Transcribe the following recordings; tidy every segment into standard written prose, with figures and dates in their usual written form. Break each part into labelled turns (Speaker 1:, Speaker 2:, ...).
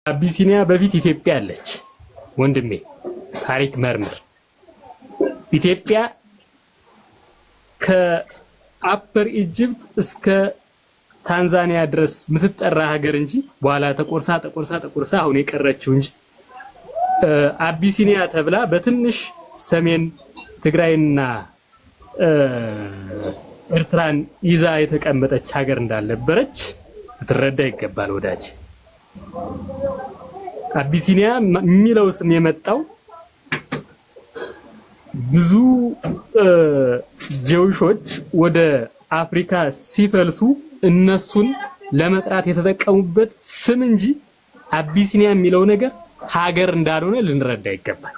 Speaker 1: አቢሲኒያ በፊት ኢትዮጵያ አለች ወንድሜ ታሪክ መርምር ኢትዮጵያ ከአፐር ኢጅፕት እስከ ታንዛኒያ ድረስ ምትጠራ ሀገር እንጂ በኋላ ተቆርሳ አሁን የቀረችው እንጂ አቢሲኒያ ተብላ በትንሽ ሰሜን ትግራይና ኤርትራን ይዛ የተቀመጠች ሀገር እንዳልነበረች ልትረዳ ይገባል ወዳጅ። አቢሲኒያ የሚለው ስም የመጣው ብዙ ጀውሾች ወደ አፍሪካ ሲፈልሱ እነሱን ለመጥራት የተጠቀሙበት ስም እንጂ አቢሲኒያ የሚለው ነገር ሀገር እንዳልሆነ ልንረዳ ይገባል።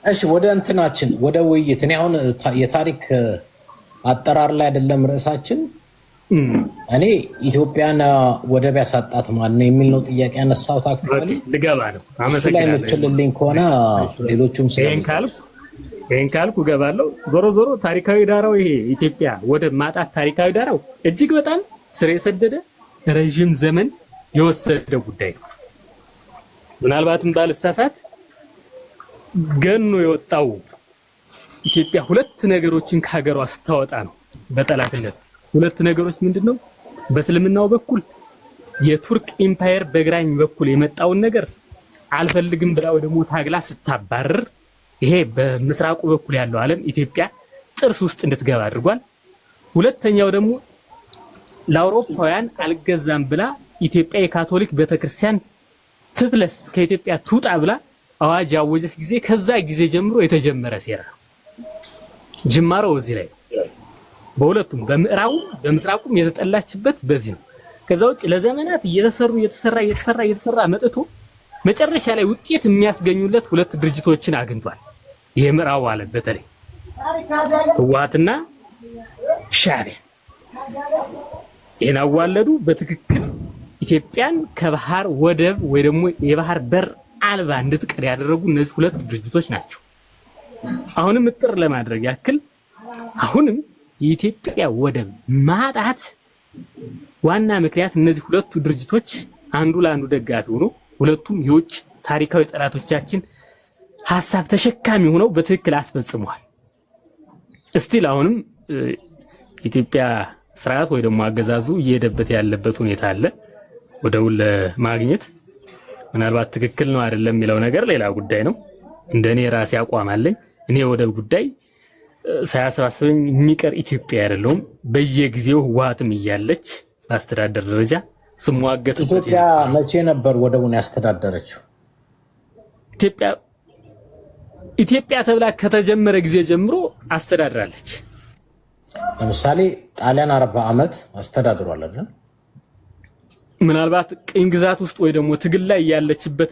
Speaker 2: እሺ ወደ እንትናችን ወደ ውይይት እኔ አሁን የታሪክ አጠራር ላይ አይደለም ርዕሳችን። እኔ ኢትዮጵያን ወደብ ያሳጣት ማን ነው የሚል ነው ጥያቄ ያነሳሁት። አክቹአሊ
Speaker 1: ልገባ ነው። አመሰግናለሁ።
Speaker 2: ስለምትልልኝ ከሆነ ሌሎቹም
Speaker 1: ይሄን ካልኩ እገባለሁ። ዞሮ ታሪካዊ ዳራው ይሄ ኢትዮጵያ ወደብ ማጣት ታሪካዊ ዳራው እጅግ በጣም ስር የሰደደ ረጅም ዘመን የወሰደ ጉዳይ ነው። ምናልባትም ባልሳሳት ገኖ የወጣው ኢትዮጵያ ሁለት ነገሮችን ከሀገሯ ስታወጣ ነው በጠላትነት። ሁለት ነገሮች ምንድነው? በእስልምናው በኩል የቱርክ ኢምፓየር በግራኝ በኩል የመጣውን ነገር አልፈልግም ብላ ደግሞ ታግላ ስታባረር፣ ይሄ በምስራቁ በኩል ያለው ዓለም ኢትዮጵያ ጥርስ ውስጥ እንድትገባ አድርጓል። ሁለተኛው ደግሞ ለአውሮፓውያን አልገዛም ብላ ኢትዮጵያ የካቶሊክ ቤተክርስቲያን ትፍለስ ከኢትዮጵያ ትውጣ ብላ አዋጅ ያወጀች ጊዜ ከዛ ጊዜ ጀምሮ የተጀመረ ሴራ ጅማሮ እዚህ ላይ በሁለቱም በምዕራቡ በምስራቁም የተጠላችበት በዚህ ነው። ከዛ ውጭ ለዘመናት እየተሰራ መጥቶ መጨረሻ ላይ ውጤት የሚያስገኙለት ሁለት ድርጅቶችን አግኝቷል። የምዕራቡ ዓለም በተለይ ህወሓትና ሻዕቢያ ይሄን አዋለዱ። በትክክል ኢትዮጵያን ከባህር ወደብ ወይ ደግሞ የባህር በር አልባ እንድትቀር ያደረጉ እነዚህ ሁለት ድርጅቶች ናቸው። አሁንም እጥር ለማድረግ ያክል አሁንም የኢትዮጵያ ወደብ ማጣት ዋና ምክንያት እነዚህ ሁለቱ ድርጅቶች አንዱ ለአንዱ ደጋፊ ሆኖ ሁለቱም የውጭ ታሪካዊ ጠላቶቻችን ሐሳብ ተሸካሚ ሆነው በትክክል አስፈጽመዋል። እስቲል አሁንም ኢትዮጵያ ስርዓት ወይ ደግሞ አገዛዙ እየሄደበት ያለበት ሁኔታ አለ። ወደውን ለማግኘት ምናልባት ትክክል ነው አይደለም የሚለው ነገር ሌላ ጉዳይ ነው። እንደኔ ራሴ አቋም አለኝ። እኔ ወደብ ጉዳይ ሳያሳስበኝ የሚቀር ኢትዮጵያ አይደለም። በየጊዜው ህወሓትም እያለች በአስተዳደር ደረጃ ስሟገት
Speaker 2: ኢትዮጵያ መቼ ነበር ወደቡን ያስተዳደረችው?
Speaker 1: ኢትዮጵያ ተብላ ከተጀመረ ጊዜ ጀምሮ አስተዳድራለች።
Speaker 2: ለምሳሌ ጣሊያን 40 ዓመት አስተዳድሯል አይደል?
Speaker 1: ምናልባት ቅኝ ግዛት ውስጥ ወይ ደግሞ ትግል ላይ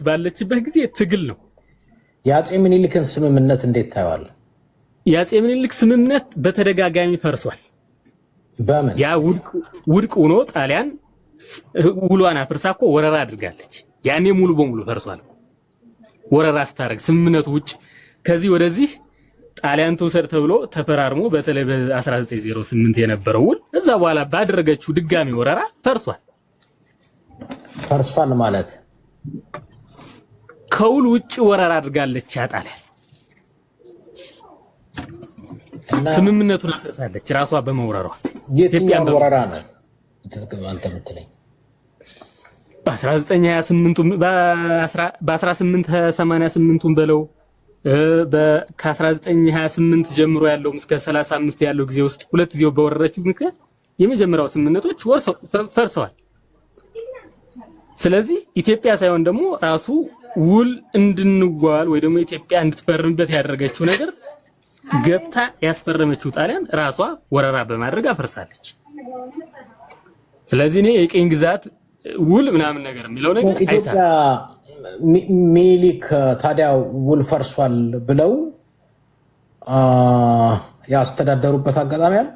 Speaker 1: ባለችበት ጊዜ ትግል ነው።
Speaker 2: የአፄ ምኒልክን ስምምነት እንዴት ታያዋለህ?
Speaker 1: የአፄ ምኒልክ ስምምነት በተደጋጋሚ ፈርሷል።
Speaker 2: በምን
Speaker 1: ያ ውድቅ ሆኖ ጣሊያን ውሏን አፍርሳ እኮ ወረራ አድርጋለች። ያኔ ሙሉ በሙሉ ፈርሷል። ወረራ ስታረግ ስምምነቱ ውጭ ከዚህ ወደዚህ ጣሊያን ተወሰድ ተብሎ ተፈራርሞ በተለይ በ1908 የነበረው ውል እዛ በኋላ ባደረገችው ድጋሚ ወረራ ፈርሷል
Speaker 2: ማለት
Speaker 1: ከውል ውጭ ወረራ አድርጋለች። ጣሊያን ስምምነቱን አፍርሳለች ራሷ በመውረሯ።
Speaker 2: የትኛው ወረራ ነው አንተ የምትለኝ?
Speaker 1: በ1888 በለው ከ1928 ጀምሮ ያለው እስከ 35 ያለው ጊዜ ውስጥ ሁለት ጊዜው በወረረችው ምክንያት የመጀመሪያው ስምምነቶች ፈርሰዋል። ስለዚህ ኢትዮጵያ ሳይሆን ደግሞ ራሱ ውል እንድንጓል ወይ ደግሞ ኢትዮጵያ እንድትፈርምበት ያደረገችው ነገር ገብታ ያስፈረመችው ጣሊያን ራሷ ወረራ በማድረግ አፈርሳለች። ስለዚህ እኔ የቅኝ ግዛት ውል ምናምን ነገር የሚለው ነገር
Speaker 2: ኢትዮጵያ ሚኒሊክ ታዲያ ውል ፈርሷል ብለው ያስተዳደሩበት አጋጣሚ አለ?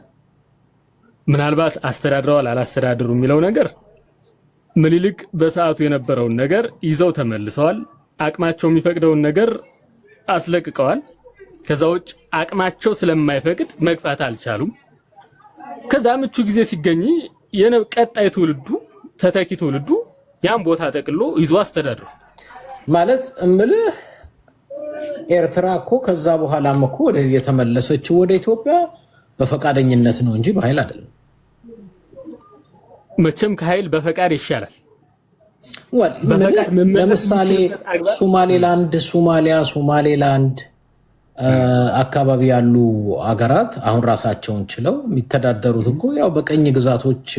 Speaker 1: ምናልባት አስተዳድረዋል አላስተዳድሩ የሚለው ነገር ምኒልክ በሰዓቱ የነበረውን ነገር ይዘው ተመልሰዋል። አቅማቸው የሚፈቅደውን ነገር አስለቅቀዋል። ከዛ ውጭ አቅማቸው ስለማይፈቅድ መግፋት አልቻሉም። ከዛ ምቹ ጊዜ ሲገኝ ቀጣይ ትውልዱ ተተኪ ትውልዱ ያን ቦታ ጠቅሎ ይዞ አስተዳድሯል።
Speaker 2: ማለት እምልህ ኤርትራ እኮ ከዛ በኋላም እኮ ወደ የተመለሰችው ወደ ኢትዮጵያ በፈቃደኝነት ነው እንጂ በኃይል አይደለም።
Speaker 1: መቼም ከኃይል በፈቃድ ይሻላል።
Speaker 2: ለምሳሌ ሶማሌላንድ፣ ሶማሌላንድ አካባቢ ያሉ አገራት አሁን ራሳቸውን ችለው የሚተዳደሩት እኮ ያው በቀኝ ግዛቶች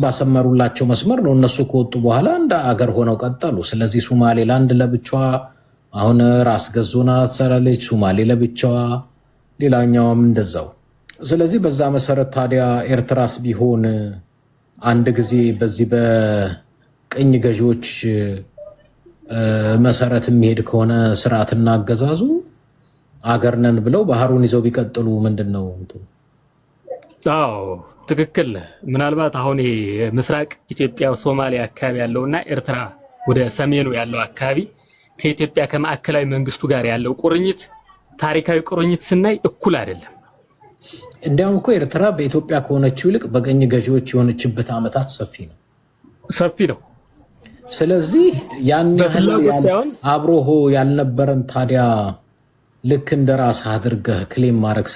Speaker 2: ባሰመሩላቸው መስመር ነው። እነሱ ከወጡ በኋላ እንደ አገር ሆነው ቀጠሉ። ስለዚህ ሶማሌላንድ ለብቻዋ አሁን ራስ ገዝ ሆና ትሰራለች፣ ሶማሌ ለብቻዋ፣ ሌላኛውም እንደዛው። ስለዚህ በዛ መሰረት ታዲያ ኤርትራስ ቢሆን አንድ ጊዜ በዚህ በቅኝ ገዢዎች መሰረት የሚሄድ ከሆነ ስርዓትና አገዛዙ አገር ነን ብለው ባህሩን ይዘው ቢቀጥሉ ምንድን ነው?
Speaker 1: አዎ ትክክል። ምናልባት አሁን ምስራቅ ኢትዮጵያ ሶማሊያ አካባቢ ያለውና ኤርትራ ወደ ሰሜኑ ያለው አካባቢ ከኢትዮጵያ ከማዕከላዊ መንግስቱ ጋር ያለው ቁርኝት ታሪካዊ ቁርኝት ስናይ እኩል አይደለም።
Speaker 2: እንዲያውም እኮ ኤርትራ በኢትዮጵያ ከሆነችው ይልቅ በቀኝ ገዢዎች የሆነችበት ዓመታት ሰፊ ነው። ስለዚህ ያን ያህል አብሮሆ ያልነበረን ታዲያ ልክ እንደ ራስህ አድርገህ ክሌም ማድረግ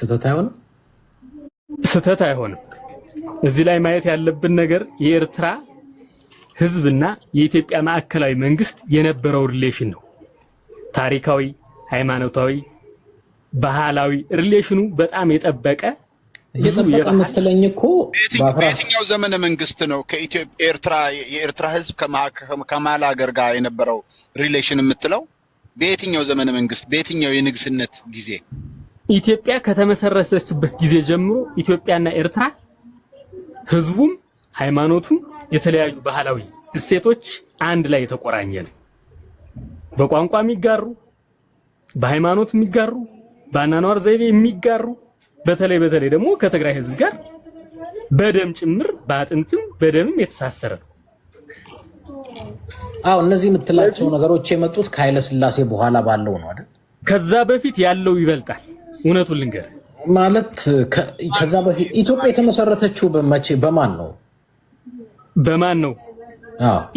Speaker 1: ስህተት አይሆንም። እዚህ ላይ ማየት ያለብን ነገር የኤርትራ ህዝብና የኢትዮጵያ ማዕከላዊ መንግስት የነበረው ሪሌሽን ነው። ታሪካዊ፣ ሃይማኖታዊ፣ ባህላዊ ሪሌሽኑ በጣም የጠበቀ
Speaker 2: የምትለኝ እኮ
Speaker 3: በየትኛው ዘመነ መንግስት ነው የኤርትራ ህዝብ ከማል ሀገር ጋር የነበረው ሪሌሽን የምትለው? በየትኛው ዘመነ መንግስት፣ በየትኛው የንግስነት ጊዜ?
Speaker 1: ኢትዮጵያ ከተመሰረተችበት ጊዜ ጀምሮ ኢትዮጵያና ኤርትራ ህዝቡም ሃይማኖቱም የተለያዩ ባህላዊ እሴቶች አንድ ላይ የተቆራኘ ነው። በቋንቋ የሚጋሩ፣ በሃይማኖት የሚጋሩ፣ በአኗኗር ዘይቤ የሚጋሩ፣ በተለይ ደግሞ ከትግራይ ህዝብ ጋር በደም ጭምር በአጥንትም በደምም የተሳሰረ ነው።
Speaker 2: አዎ እነዚህ የምትላቸው ነገሮች የመጡት ከኃይለ ሥላሴ በኋላ ባለው ነው አይደል?
Speaker 1: ከዛ በፊት ያለው ይበልጣል። እውነቱን ልንገር
Speaker 2: ማለት ከዛ በፊት ኢትዮጵያ የተመሰረተችው በማን ነው?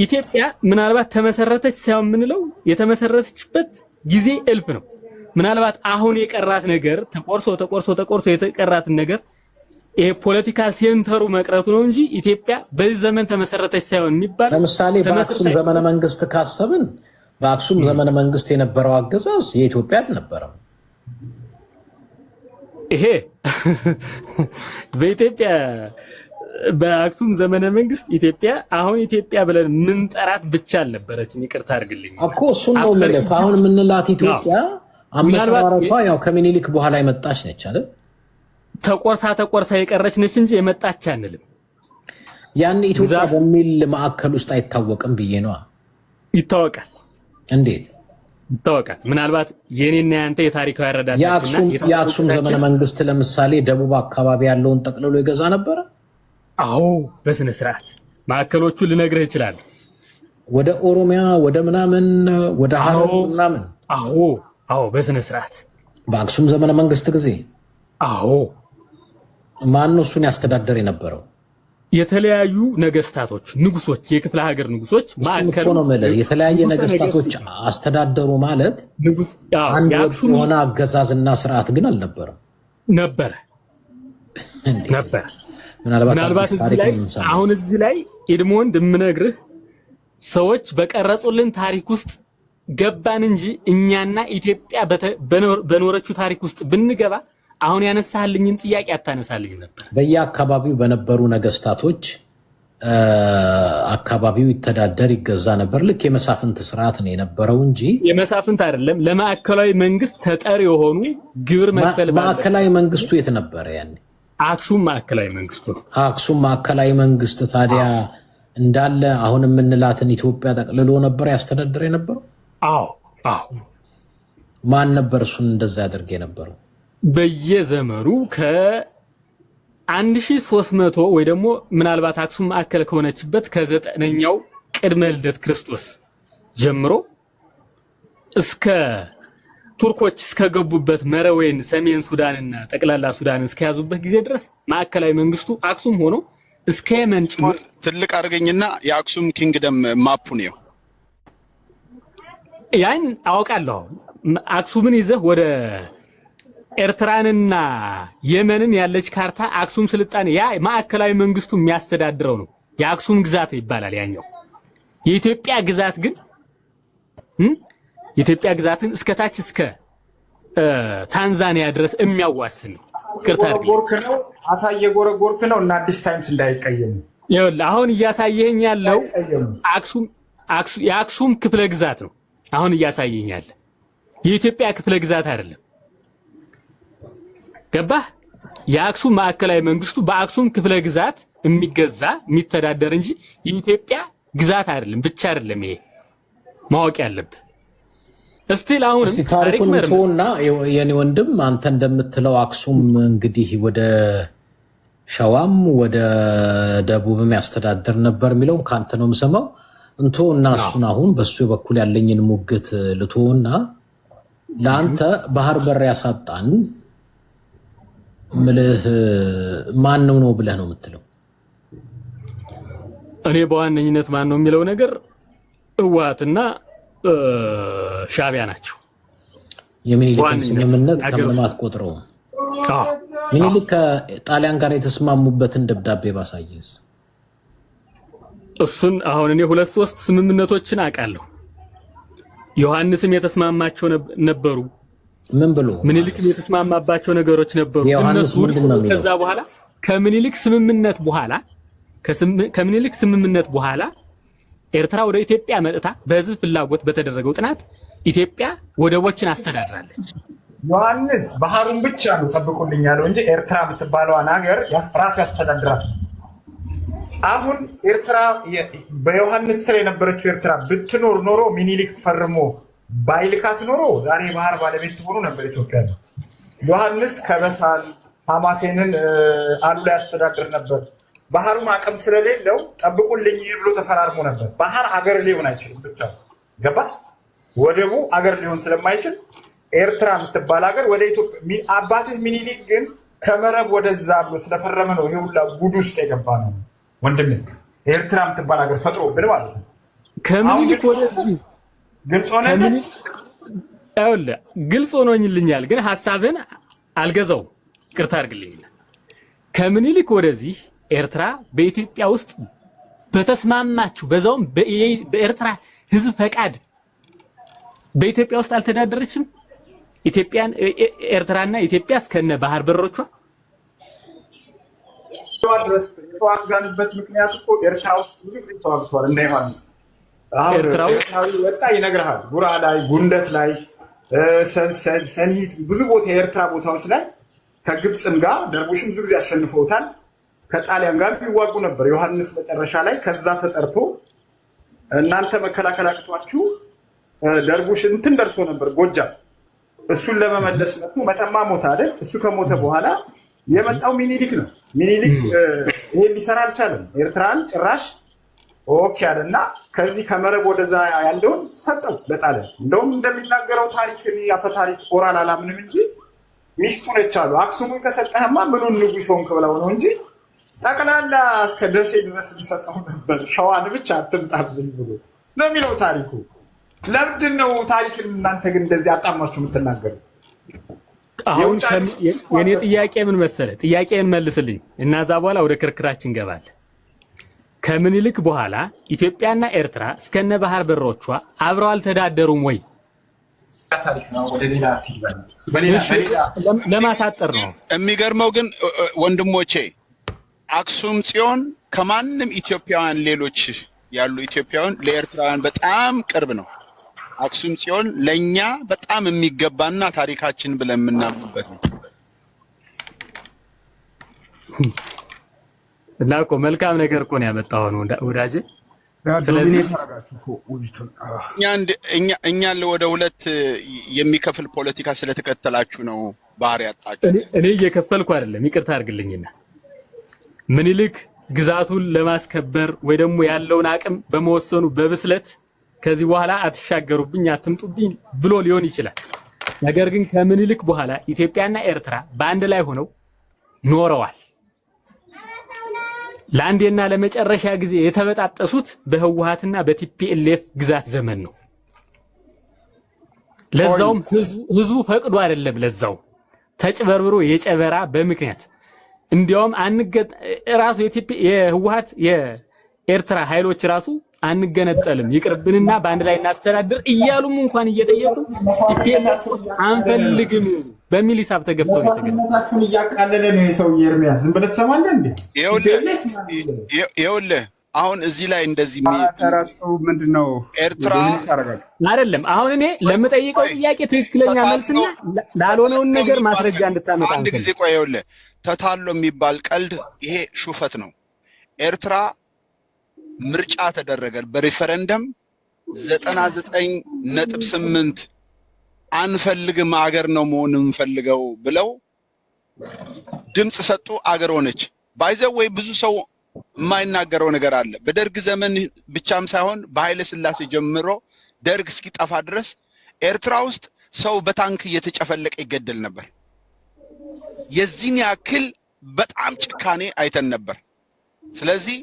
Speaker 1: ኢትዮጵያ ምናልባት ተመሰረተች ሳይሆን የምንለው የተመሰረተችበት ጊዜ እልፍ ነው። ምናልባት አሁን የቀራት ነገር ተቆርሶ የተቀራትን ነገር ይሄ ፖለቲካል ሴንተሩ መቅረቱ ነው እንጂ ኢትዮጵያ በዚህ ዘመን ተመሰረተች ሳይሆን የሚባል።
Speaker 2: ለምሳሌ በአክሱም ዘመነ መንግስት ካሰብን በአክሱም ዘመነ መንግስት የነበረው አገዛዝ የኢትዮጵያ አልነበረም።
Speaker 1: ይሄ በአክሱም ዘመነ መንግስት ኢትዮጵያ አሁን ኢትዮጵያ ብለን ምንጠራት ብቻ አልነበረችም። ይቅርታ አድርግልኝ
Speaker 2: እኮ እሱን ነው ማለት አሁን የምንላት ኢትዮጵያ አመሰራረቷ ያው ከምኒልክ በኋላ የመጣች ነች አይደል?
Speaker 1: ተቆርሳ የቀረች ነች እንጂ የመጣች አንልም።
Speaker 2: ያን ኢትዮጵያ በሚል ማዕከል ውስጥ አይታወቅም ብዬ ነው።
Speaker 1: ይታወቃል።
Speaker 2: እንዴት
Speaker 1: ይታወቃል? ምናልባት የኔና ያንተ የታሪካዊ አረዳዳችንና
Speaker 2: የአክሱም ዘመነ መንግስት ለምሳሌ ደቡብ አካባቢ ያለውን ጠቅልሎ ይገዛ ነበር።
Speaker 1: አዎ በስነ ስርዓት ማዕከሎቹ ልነግርህ ይችላል።
Speaker 2: ወደ ኦሮሚያ ወደ ምናምን ወደ ሐረር ምናምን።
Speaker 1: አዎ በስነ ስርዓት
Speaker 2: በአክሱም ዘመነ መንግስት ጊዜ።
Speaker 1: አዎ
Speaker 2: ማን ነው እሱን ያስተዳደር የነበረው?
Speaker 1: የተለያዩ ነገስታቶች፣ ንጉሶች፣ የክፍለ ሀገር ንጉሶች
Speaker 2: ማዕከሉ ነው ማለት የተለያየ ነገስታቶች አስተዳደሩ ማለት ንጉስ። አንድ ወጥ የሆነ አገዛዝና ስርዓት ግን አልነበረም።
Speaker 1: ነበር። ምናልባት እዚህ ላይ ኤድሞንድ የምነግርህ ሰዎች በቀረጹልን ታሪክ ውስጥ ገባን እንጂ እኛና ኢትዮጵያ በኖረችው ታሪክ ውስጥ ብንገባ አሁን ያነሳልኝን ጥያቄ አታነሳልኝ ነበር።
Speaker 2: በየአካባቢው በነበሩ ነገስታቶች አካባቢው ይተዳደር ይገዛ ነበር። ልክ የመሳፍንት ስርዓት ነው የነበረው እንጂ
Speaker 1: የመሳፍንት አይደለም። ለማዕከላዊ መንግስት ተጠሪ የሆኑ ግብር መክፈል።
Speaker 2: ማዕከላዊ መንግስቱ የት ነበረ ያኔ?
Speaker 1: አክሱም ማዕከላዊ መንግስቱ ነው።
Speaker 2: አክሱም ማዕከላዊ መንግስት ታዲያ እንዳለ አሁን የምንላትን ኢትዮጵያ ጠቅልሎ ነበር ያስተዳድር የነበረው?
Speaker 1: አዎ።
Speaker 2: ማን ነበር እሱን እንደዛ ያደርግ የነበረው?
Speaker 1: በየዘመኑ ከ1300 ወይ ደግሞ ምናልባት አክሱም ማዕከል ከሆነችበት ከ9ኛው ቅድመ ልደት ክርስቶስ ጀምሮ እስከ ቱርኮች እስከገቡበት መረዌን ሰሜን ሱዳንና ጠቅላላ ሱዳን እስከያዙበት ጊዜ ድረስ ማዕከላዊ መንግስቱ አክሱም ሆኖ እስከ የመን ጭምር።
Speaker 3: ትልቅ አድርገኝና የአክሱም ኪንግደም ማፑ ነው።
Speaker 1: ያን አውቃለሁ። አክሱምን ይዘህ ወደ ኤርትራንና የመንን ያለች ካርታ አክሱም ስልጣኔ ያ ማዕከላዊ መንግስቱ የሚያስተዳድረው ነው። የአክሱም ግዛት ይባላል ያኛው። የኢትዮጵያ ግዛት ግን የኢትዮጵያ ግዛትን እስከታች እስከ ታንዛኒያ ድረስ የሚያዋስን ነው።
Speaker 4: ጎርጎርክ ነው አሳየ ጎረጎርክ ነው እና አዲስ ታይምስ እንዳይቀየም
Speaker 1: ይኸውልህ አሁን እያሳየኸኝ ያለው የአክሱም ክፍለ ግዛት ነው። አሁን እያሳየኸኝ ያለ የኢትዮጵያ ክፍለ ግዛት አይደለም። ገባህ? የአክሱም ማዕከላዊ መንግስቱ በአክሱም ክፍለ ግዛት የሚገዛ የሚተዳደር እንጂ የኢትዮጵያ ግዛት አይደለም። ብቻ አይደለም ይሄ ማወቅ ያለብህ። እስቲል አሁን
Speaker 2: ታሪኩን ተውና የኔ ወንድም አንተ እንደምትለው አክሱም እንግዲህ ወደ ሸዋም ወደ ደቡብም ያስተዳድር ነበር የሚለውን ካንተ ነው የምሰማው። እና እሱን አሁን በሱ በኩል ያለኝን ሙግት ልቶና ለአንተ ባህር በር ያሳጣን ምልህ ማን ነው ብለህ ነው የምትለው?
Speaker 1: እኔ በዋነኝነት ማን ነው የሚለው ነገር ህወሓትና ሻዕቢያ ናቸው።
Speaker 2: የሚኒሊክን ስምምነት ከምንም አትቆጥረውም? ሚኒሊክ ከጣሊያን ጋር የተስማሙበትን ደብዳቤ ባሳየስ?
Speaker 1: እሱን አሁን እኔ 2-3 ስምምነቶችን አውቃለሁ። ዮሐንስም የተስማማቸው ነበሩ።
Speaker 2: ምን ብሎ
Speaker 1: ሚኒሊክም የተስማማባቸው ነገሮች ነበሩ። እነሱ ከዛ በኋላ ከምኒልክ ስምምነት በኋላ ኤርትራ ወደ ኢትዮጵያ መጥታ በህዝብ ፍላጎት በተደረገው ጥናት ኢትዮጵያ ወደቦችን አስተዳድራለች።
Speaker 4: ዮሐንስ ባህሩን ብቻ ነው ጠብቁልኝ ያለው እንጂ ኤርትራ የምትባለዋን ሀገር ራሱ ያስተዳድራት። አሁን ኤርትራ በዮሐንስ ስር የነበረችው ኤርትራ ብትኖር ኖሮ ሚኒሊክ ፈርሞ ባይልካት ኖሮ ዛሬ ባህር ባለቤት ትሆኑ ነበር ኢትዮጵያ። ዮሐንስ ከበሳል ሐማሴንን አሉላ ያስተዳድር ነበር። ባህሩም አቅም ስለሌለው ጠብቁልኝ ብሎ ተፈራርሞ ነበር። ባህር አገር ሊሆን አይችልም ብቻ ገባ። ወደቡ አገር ሊሆን ስለማይችል ኤርትራ የምትባል ሀገር ወደ ኢትዮጵያ አባትህ ሚኒሊክ ግን ከመረብ ወደዛ ብሎ ስለፈረመ ነው ይሄ ሁላ ጉድ ውስጥ የገባ ነው ወንድሜ። ኤርትራ የምትባል ሀገር ፈጥሮብን ማለት ነው።
Speaker 1: ከምኒልክ ወደዚህ
Speaker 4: ግልጽ ሆነልህ?
Speaker 1: ግልጽ ሆኖልኛል፣ ግን ሀሳብህን አልገዛውም። ይቅርታ አድርግልኝ። ከምኒልክ ወደዚህ ኤርትራ በኢትዮጵያ ውስጥ በተስማማችሁ በዛውም በኤርትራ ህዝብ ፈቃድ በኢትዮጵያ ውስጥ አልተዳደረችም። ኢትዮጵያን ኤርትራና ኢትዮጵያ እስከነ ባህር በሮቿ
Speaker 4: ድረስ የተዋጋንበት ምክንያት እኮ ኤርትራ ውስጥ ብዙ ጊዜ ተዋግተዋል። እንደ ዮሐንስ ኤርትራዊ ወጣ ይነግርሃል። ጉራ ላይ፣ ጉንደት ላይ፣ ሰኒት ብዙ ቦታ የኤርትራ ቦታዎች ላይ ከግብፅም ጋር ደርቡሽም ብዙ ጊዜ አሸንፈውታል። ከጣሊያን ጋር ይዋጉ ነበር። ዮሐንስ መጨረሻ ላይ ከዛ ተጠርቶ እናንተ መከላከል አቅቷችሁ ደርቡሽ እንትን ደርሶ ነበር ጎጃም። እሱን ለመመለስ መጡ። መተማ ሞተ አይደል? እሱ ከሞተ በኋላ የመጣው ሚኒሊክ ነው። ሚኒሊክ ይሄን ሊሰራ አልቻለም። ኤርትራን ጭራሽ ኦኬ አለና ከዚህ ከመረብ ወደዛ ያለውን ሰጠው ለጣሊያን። እንደውም እንደሚናገረው ታሪክ ያፈ ታሪክ ኦራል አላምንም እንጂ ሚስቱ ነች አሉ። አክሱምን ከሰጠህማ ምኑን ንጉሥ ሆንክ ብለው ነው እንጂ ጠቅላላ እስከ ደሴ ድረስ ሊሰጠው ነበር። ሸዋን ብቻ አትምጣብኝ ብሎ ነው የሚለው ታሪኩ። ለምንድን ነው ታሪክን እናንተ ግን እንደዚህ አጣማችሁ የምትናገሩ?
Speaker 1: አሁን የኔ ጥያቄ ምን መሰለህ? ጥያቄን መልስልኝ እና እዛ በኋላ ወደ ክርክራችን እንገባለን። ከምኒልክ በኋላ ኢትዮጵያና ኤርትራ እስከነ ባህር በሮቿ አብረው አልተዳደሩም ወይ? ለማሳጠር ነው።
Speaker 3: የሚገርመው ግን ወንድሞቼ አክሱም ጽዮን ከማንም ኢትዮጵያውያን ሌሎች ያሉ ኢትዮጵያውያን ለኤርትራውያን በጣም ቅርብ ነው። አክሱም ጽዮን ለኛ በጣም የሚገባና ታሪካችን ብለን የምናምንበት ነው።
Speaker 1: እና እኮ መልካም ነገር እኮ ነው ያመጣው ነው ወዳጄ። ስለዚህ
Speaker 3: እኛ ወደ ሁለት የሚከፍል ፖለቲካ ስለተከተላችሁ ነው ባህር ያጣችሁ።
Speaker 1: እኔ እየከፈልኩ አይደለም፣ ይቅርታ አድርግልኝና ምኒልክ ግዛቱን ለማስከበር ወይ ደግሞ ያለውን አቅም በመወሰኑ በብስለት ከዚህ በኋላ አትሻገሩብኝ አትምጡብኝ ብሎ ሊሆን ይችላል። ነገር ግን ከምኒልክ በኋላ ኢትዮጵያና ኤርትራ በአንድ ላይ ሆነው ኖረዋል። ለአንዴና ለመጨረሻ ጊዜ የተበጣጠሱት በህወሓትና በቲፒኤልኤፍ ግዛት ዘመን ነው። ለዛውም ህዝቡ ፈቅዶ አይደለም፣ ለዛው ተጭበርብሮ የጨበራ በምክንያት እንዲያውም ራሱ የህወሓት የኤርትራ ኃይሎች ራሱ አንገነጠልም ይቅርብንና በአንድ ላይ እናስተዳድር እያሉም እንኳን እየጠየቁ አንፈልግም በሚል ሂሳብ ተገብተው
Speaker 4: የተገናኙታችሁን እያቃለለ ነው የሰውዬ ኤርሚያስ። ዝም ብለህ ትሰማለህ እንዴ?
Speaker 3: ይኸውልህ አሁን እዚህ ላይ እንደዚህ
Speaker 4: ተረስቶ ምንድነው
Speaker 3: ኤርትራ
Speaker 1: አይደለም። አሁን እኔ ለምጠይቀው ጥያቄ ትክክለኛ መልስና ላልሆነውን ነገር ማስረጃ እንድታመጣ
Speaker 3: አንድ ጊዜ ቆይ። ይኸውልህ ተታሎ የሚባል ቀልድ ይሄ ሹፈት ነው። ኤርትራ ምርጫ ተደረገ በሪፈረንደም 99.8 አንፈልግም አገር ነው መሆን እንፈልገው ብለው ድምጽ ሰጡ፣ አገር ሆነች። ባይዘው ወይ ብዙ ሰው የማይናገረው ነገር አለ። በደርግ ዘመን ብቻም ሳይሆን በኃይለ ሥላሴ ጀምሮ ደርግ እስኪጠፋ ድረስ ኤርትራ ውስጥ ሰው በታንክ እየተጨፈለቀ ይገደል ነበር። የዚህን ያክል በጣም ጭካኔ አይተን ነበር። ስለዚህ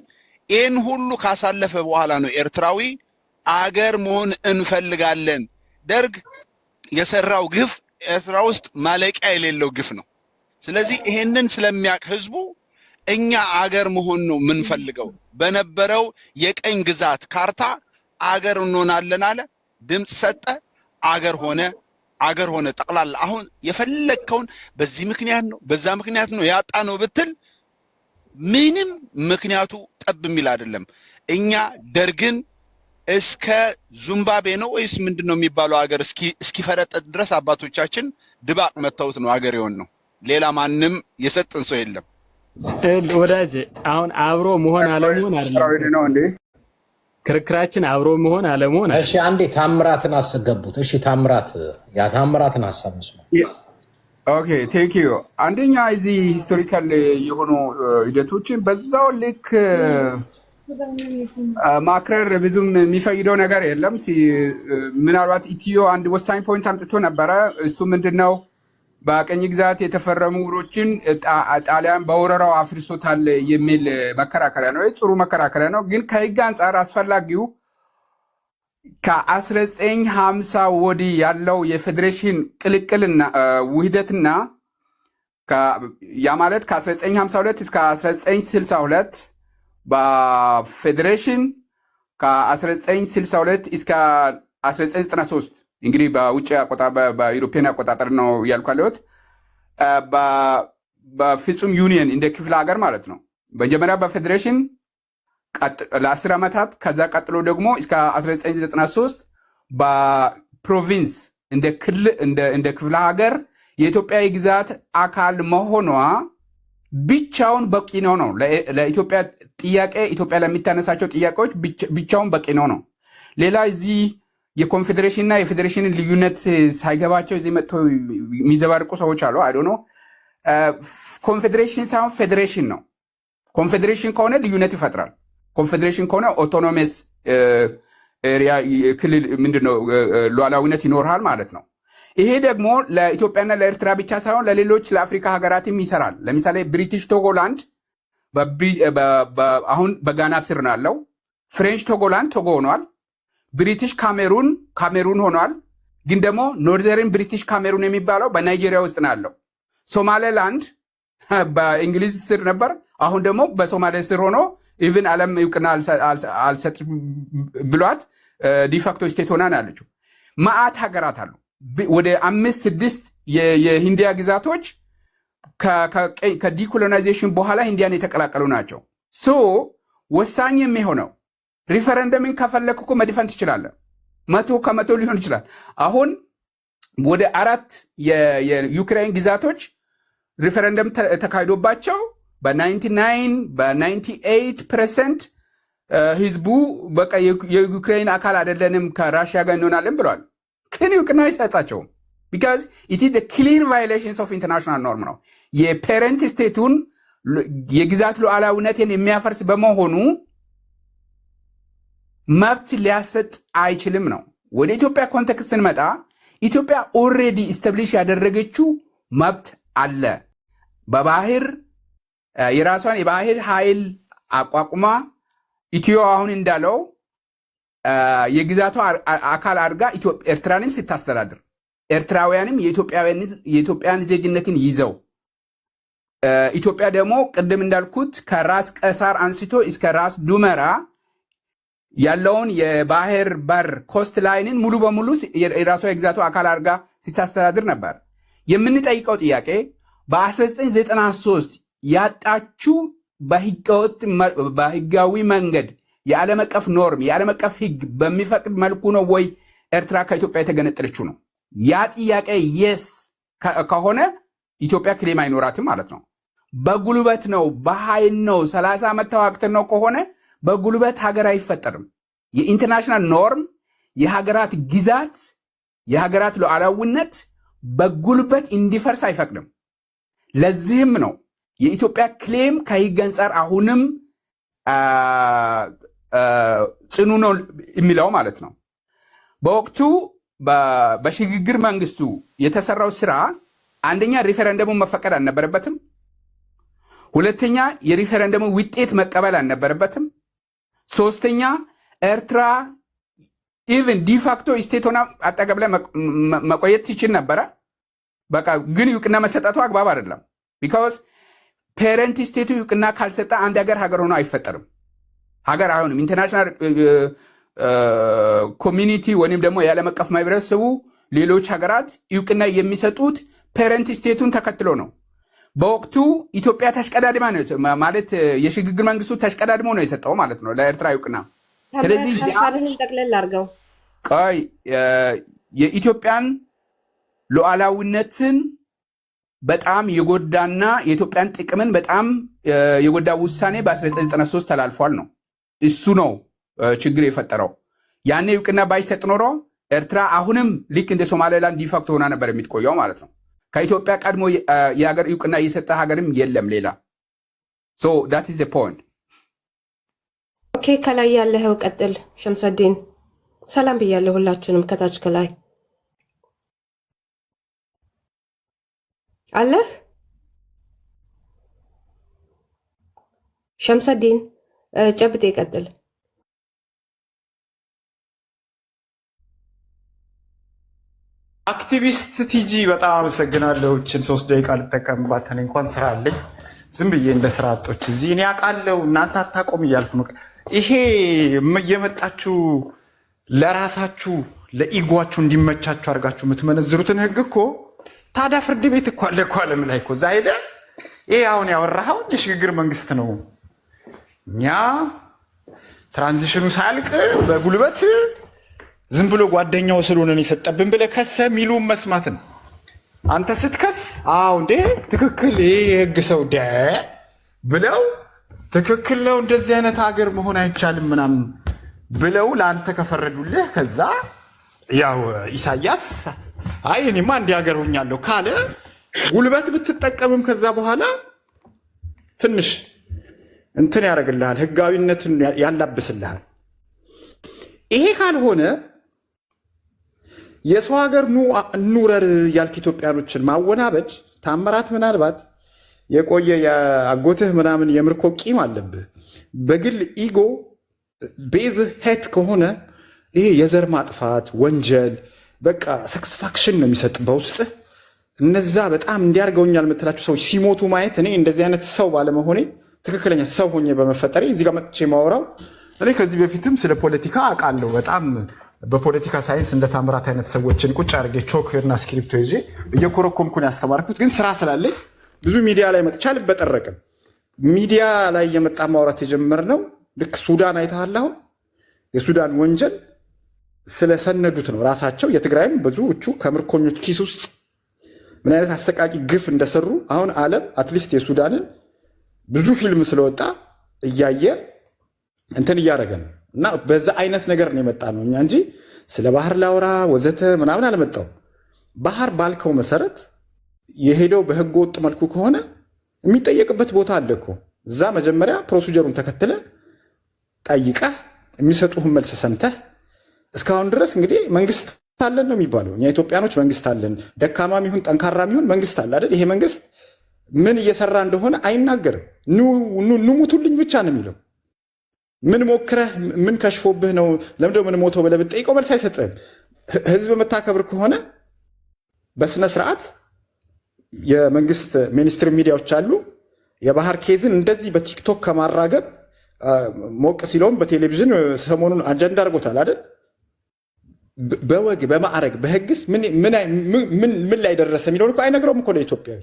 Speaker 3: ይህን ሁሉ ካሳለፈ በኋላ ነው ኤርትራዊ አገር መሆን እንፈልጋለን። ደርግ የሰራው ግፍ ኤርትራ ውስጥ ማለቂያ የሌለው ግፍ ነው። ስለዚህ ይሄንን ስለሚያውቅ ህዝቡ እኛ አገር መሆን ነው የምንፈልገው፣ በነበረው የቀኝ ግዛት ካርታ አገር እንሆናለን አለ። ድምጽ ሰጠ፣ አገር ሆነ ጠቅላላ። አሁን የፈለከውን በዚህ ምክንያት ነው በዛ ምክንያት ነው ያጣ ነው ብትል ምንም ምክንያቱ ጠብ የሚል አይደለም። እኛ ደርግን እስከ ዙምባቤ ነው ወይስ ምንድነው የሚባለው አገር እስኪፈረጠጥ ድረስ አባቶቻችን ድባቅ መተውት ነው አገር የሆን ነው። ሌላ ማንም የሰጠን ሰው የለም።
Speaker 1: ወዳጅ አሁን አብሮ መሆን አለመሆን አይደለም ክርክራችን፣ አብሮ መሆን አለመሆን።
Speaker 2: እሺ አንዴ ታምራትን አስገቡት። እሺ ታምራትን ሀሳብ መስማ።
Speaker 5: ኦኬ ቴንክ ዩ። አንደኛ እዚህ ሂስቶሪካል የሆኑ ሂደቶችን በዛው ልክ ማክረር ብዙም የሚፈይደው ነገር የለም። ምናልባት ኢትዮ አንድ ወሳኝ ፖይንት አምጥቶ ነበረ። እሱ ምንድነው በቀኝ ግዛት የተፈረሙ ውሎችን ጣሊያን በወረራው አፍርሶታል የሚል መከራከሪያ ነው። ጥሩ መከራከሪያ ነው፣ ግን ከህግ አንጻር አስፈላጊው ከ1950 ወዲህ ያለው የፌዴሬሽን ቅልቅልና ውህደትና ያ ማለት ከ1952 እስከ 1962 በፌዴሬሽን ከ1962 እስከ 1993 እንግዲህ በውጭ በኢሮፒያን አቆጣጠር ነው ያልኳለሁት። በፍጹም ዩኒየን እንደ ክፍለ ሀገር ማለት ነው። መጀመሪያ በፌዴሬሽን ለ10 ዓመታት፣ ከዛ ቀጥሎ ደግሞ እስከ 1993 በፕሮቪንስ እንደ ክፍለ ሀገር የኢትዮጵያ የግዛት አካል መሆኗ ብቻውን በቂ ነው። ለኢትዮጵያ ጥያቄ ኢትዮጵያ ለሚታነሳቸው ጥያቄዎች ብቻውን በቂ ነው። ሌላ እዚህ የኮንፌዴሬሽንና የፌዴሬሽንን ልዩነት ሳይገባቸው እዚህ መጥተው የሚዘባርቁ ሰዎች አሉ። አይዶ ነው። ኮንፌዴሬሽን ሳይሆን ፌዴሬሽን ነው። ኮንፌዴሬሽን ከሆነ ልዩነት ይፈጥራል። ኮንፌዴሬሽን ከሆነ ኦቶኖሚስ ኤሪያ ክልል ምንድነው ሉዓላዊነት ይኖርሃል ማለት ነው። ይሄ ደግሞ ለኢትዮጵያና ለኤርትራ ብቻ ሳይሆን ለሌሎች ለአፍሪካ ሀገራትም ይሰራል። ለምሳሌ ብሪቲሽ ቶጎላንድ አሁን በጋና ስር ነው ያለው። ፍሬንች ቶጎላንድ ቶጎ ሆኗል። ብሪቲሽ ካሜሩን ሆኗል። ግን ደግሞ ኖርዘርን ብሪቲሽ ካሜሩን የሚባለው በናይጄሪያ ውስጥ ነው ያለው። ሶማሌላንድ በእንግሊዝ ስር ነበር። አሁን ደግሞ በሶማሌ ስር ሆኖ ኢቭን ዓለም እውቅና አልሰጥ ብሏት ዲፋክቶ ስቴት ሆና ነው ያለችው። መዓት ሀገራት አሉ። ወደ 5-6 የሂንዲያ ግዛቶች ከዲኮሎናይዜሽን በኋላ ሂንዲያን የተቀላቀሉ ናቸው። ወሳኝ የሚሆነው ሪፈረንደምን ከፈለክ እኮ መድፈን ትችላለህ። 100% ሊሆን ይችላል። አሁን ወደ 4 የዩክሬን ግዛቶች ሪፈረንደም ተካሂዶባቸው በ98% ህዝቡ በቃ የዩክሬን አካል አይደለንም ከራሽያ ጋር እንሆናለን ብሏል። ግን እውቅና አይሰጣቸውም። ቢካዝ ኢት ኢዝ ክሊር ቫዮሌሽንስ ኦፍ ኢንተርናሽናል ኖርም ነው። የፔረንት ስቴቱን የግዛት ሉዓላዊነትን የሚያፈርስ በመሆኑ መብት ሊያሰጥ አይችልም ነው። ወደ ኢትዮጵያ ኮንቴክስት ስንመጣ ኢትዮጵያ ኦልሬዲ ኢስታብሊሽ ያደረገችው መብት አለ። በባህር የራሷን የባህር ኃይል አቋቁማ ኢትዮ አሁን እንዳለው የግዛቷ አካል አድርጋ ኤርትራንም ስታስተዳድር ኤርትራውያንም የኢትዮጵያን ዜግነትን ይዘው ኢትዮጵያ ደግሞ ቅድም እንዳልኩት ከራስ ቀሳር አንስቶ እስከ ራስ ዱመራ ያለውን የባህር በር ኮስት ላይንን ሙሉ በሙሉ የራሷ የግዛቱ አካል አድርጋ ስታስተዳድር ነበር። የምንጠይቀው ጥያቄ በ1993 ያጣችው በህጋዊ መንገድ የዓለም አቀፍ ኖርም የዓለም አቀፍ ህግ በሚፈቅድ መልኩ ነው ወይ ኤርትራ ከኢትዮጵያ የተገነጠለችው ነው? ያ ጥያቄ የስ ከሆነ ኢትዮጵያ ክሌም አይኖራትም ማለት ነው። በጉልበት ነው በኃይል ነው 30 ዓመት ተዋግተን ነው ከሆነ በጉልበት ሀገር አይፈጠርም። የኢንተርናሽናል ኖርም የሀገራት ግዛት የሀገራት ሉዓላዊነት በጉልበት እንዲፈርስ አይፈቅድም። ለዚህም ነው የኢትዮጵያ ክሌም ከህግ አንጻር አሁንም ጽኑ ነው የሚለው ማለት ነው። በወቅቱ በሽግግር መንግስቱ የተሰራው ስራ አንደኛ ሪፈረንደሙ መፈቀድ አልነበረበትም። ሁለተኛ የሪፈረንደሙ ውጤት መቀበል አልነበረበትም። ሶስተኛ ኤርትራ ኢቭን ዲፋክቶ ስቴት ሆና አጠገብ ላይ መቆየት ትችል ነበረ። በቃ ግን እውቅና መሰጠቱ አግባብ አይደለም። ቢካዝ ፔረንት ስቴቱ እውቅና ካልሰጠ አንድ ሀገር ሆኖ አይፈጠርም። ሀገር አይሆንም። ኢንተርናሽናል ኮሚኒቲ ወይም ደግሞ የዓለም አቀፍ ማህበረሰቡ ሌሎች ሀገራት እውቅና የሚሰጡት ፔረንት ስቴቱን ተከትሎ ነው። በወቅቱ ኢትዮጵያ ተሽቀዳድማ ነው ማለት የሽግግር መንግስቱ ተሽቀዳድሞ ነው የሰጠው ማለት ነው ለኤርትራ እውቅና። ስለዚህ
Speaker 6: ሀሳብህን ጠቅለል አድርገው።
Speaker 5: ቆይ የኢትዮጵያን ሉዓላዊነትን በጣም የጎዳና የኢትዮጵያን ጥቅምን በጣም የጎዳ ውሳኔ በ1993 ተላልፏል ነው። እሱ ነው ችግር የፈጠረው። ያኔ እውቅና ባይሰጥ ኖሮ ኤርትራ አሁንም ልክ እንደ ሶማሌላንድ ዲፋክቶ ሆና ነበር የምትቆየው ማለት ነው። ከኢትዮጵያ ቀድሞ የሀገር እውቅና እየሰጠ ሀገርም የለም ሌላ። ሶ ዳት ኢዝ ዘ ፖይንት።
Speaker 6: ኦኬ፣ ከላይ ያለኸው ቀጥል ሸምሰዲን። ሰላም ብያለሁ ሁላችሁንም ከታች ከላይ አለህ ሸምሰዲን ጨብጤ ቀጥል።
Speaker 4: አክቲቪስት ቲጂ በጣም አመሰግናለሁ። እችን 3 ደቂቃ ልጠቀምባት። እኔ እንኳን ስራ አለኝ። ዝም ብዬ እንደ ስራ አጦች እዚህ እኔ አውቃለሁ እናንተ አታቆም እያልኩ ነው። ይሄ እየመጣችሁ ለራሳችሁ ለኢጓችሁ እንዲመቻችሁ አድርጋችሁ የምትመነዝሩትን ህግ እኮ ታዲያ ፍርድ ቤት እኮ አለ እኮ ዓለም ላይ እኮ እዛ ሄደ። ይሄ አሁን ያወራኸውን የሽግግር መንግስት ነው። እኛ ትራንዚሽኑ ሳያልቅ በጉልበት ዝም ብሎ ጓደኛው ስለሆነን የሰጠብን ብለህ ከሰህ የሚሉን መስማትን አንተ ስትከስ አዎ እንዴ ትክክል ይሄ የህግ ሰው ደ ብለው ትክክል ነው እንደዚህ አይነት ሀገር መሆን አይቻልም ምናምን ብለው ለአንተ ከፈረዱልህ ከዛ ያው ኢሳያስ አይ እኔማ እንዲህ ሀገር ሆኛለሁ ካለ ጉልበት ብትጠቀምም ከዛ በኋላ ትንሽ እንትን ያደርግልሃል፣ ህጋዊነትን ያላብስልሃል። ይሄ ካልሆነ የሰው ሀገር ኑረር ያልክ ኢትዮጵያኖችን ማወናበድ ታምራት ምናልባት የቆየ የአጎትህ ምናምን የምርኮ ቂም አለብህ። በግል ኢጎ ቤዝህ ሄት ከሆነ ይሄ የዘር ማጥፋት ወንጀል በቃ ሳቲስፋክሽን ነው የሚሰጥ በውስጥህ። እነዛ በጣም እንዲያርገውኛል የምትላቸው ሰዎች ሲሞቱ ማየት እኔ እንደዚህ አይነት ሰው ባለመሆኔ ትክክለኛ ሰው ሆኜ በመፈጠሬ እዚህ ጋር መጥቼ ማወራው እኔ ከዚህ በፊትም ስለ ፖለቲካ አውቃለሁ። በጣም በፖለቲካ ሳይንስ እንደ ታምራት አይነት ሰዎችን ቁጭ አድርጌ ቾክ እና ስክሪፕቶ ይዤ እየኮረኮምኩን ያስተማርኩት። ግን ስራ ስላለኝ ብዙ ሚዲያ ላይ መጥቻ አልበጠረቅም። ሚዲያ ላይ የመጣ ማውራት የጀመርነው ልክ ሱዳን አይተሃል። አሁን የሱዳን ወንጀል ስለሰነዱት ነው ራሳቸው። የትግራይም ብዙዎቹ ከምርኮኞች ኪስ ውስጥ ምን አይነት አሰቃቂ ግፍ እንደሰሩ አሁን ዓለም አትሊስት የሱዳንን ብዙ ፊልም ስለወጣ እያየ እንትን እያደረገ ነው። እና በዛ አይነት ነገር ነው የመጣ ነው እኛ እንጂ ስለ ባህር ላውራ ወዘተ ምናምን አልመጣውም። ባህር ባልከው መሰረት የሄደው በህገ ወጥ መልኩ ከሆነ የሚጠየቅበት ቦታ አለ እኮ። እዛ መጀመሪያ ፕሮሲጀሩን ተከትለ ጠይቀህ የሚሰጡህን መልስ ሰምተህ እስካሁን ድረስ እንግዲህ መንግስት አለን ነው የሚባለው። እኛ ኢትዮጵያኖች መንግስት አለን፣ ደካማም ይሁን ጠንካራም ይሁን መንግስት አለ አይደል? ይሄ መንግስት ምን እየሰራ እንደሆነ አይናገርም። ኑ ሙቱልኝ ብቻ ነው የሚለው። ምን ሞክረህ ምን ከሽፎብህ ነው ለምንድነው ምን ሞቶ ብለህ ብትጠይቀው መልስ አይሰጥህም። ህዝብ የምታከብር ከሆነ በስነ ስርዓት የመንግስት ሚኒስትር ሚዲያዎች አሉ። የባህር ኬዝን እንደዚህ በቲክቶክ ከማራገብ ሞቅ ሲለውም በቴሌቪዥን ሰሞኑን አጀንዳ አድርጎታል አይደል? በወግ በማዕረግ በህግስ ምን ላይ ደረሰ የሚለውን እኮ አይነግረውም እኮ ለኢትዮጵያዊ።